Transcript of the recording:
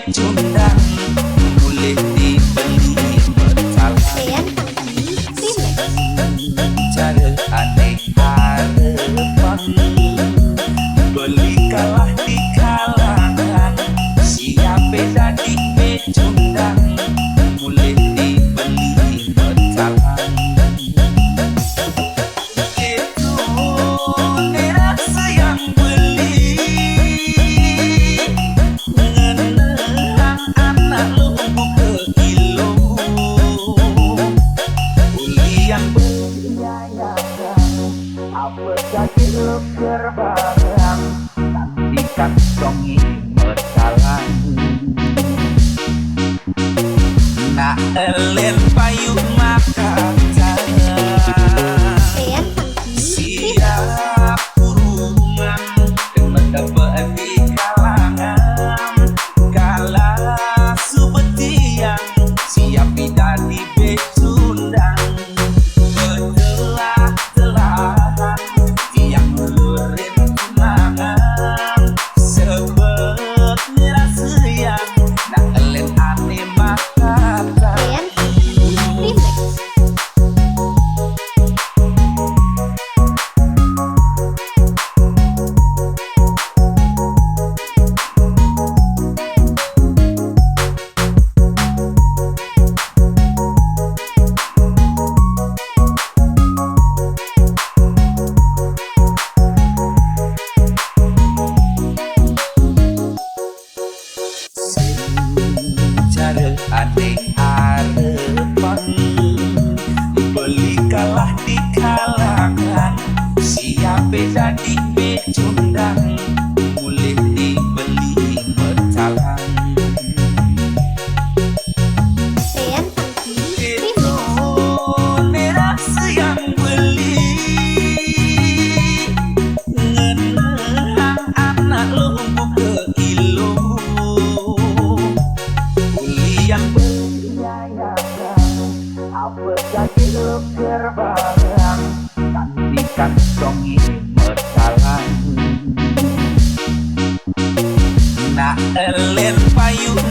pecundang boleh dibeli bersalah. Cara aneh harapan beli kalah di kalangan, siapa jadi pecundang boleh dibeli bersalah. Itu nerasa yang beli mengenang anak lumpuh ke kilo, uli yang berbiayakan apa jadi leker barang nanti kantongi bersalah. Nak elen payung makan siap kurungan dengan dapat di kalangan kalah subetian siap jadi pecundang bertelah-telahan yang melurin tunangan sebab ngerasa yang nak elen aneh makan. Cara aneh harapan beli kalah di kalangan, siapa jadi pecundang boleh dibeli bersalah. Itu nerasa yang beli ngenang anak lumpuh ke kilo, yang berbiayakan apa jadi leker barang nanti kantongi bersalah. Nak elen payung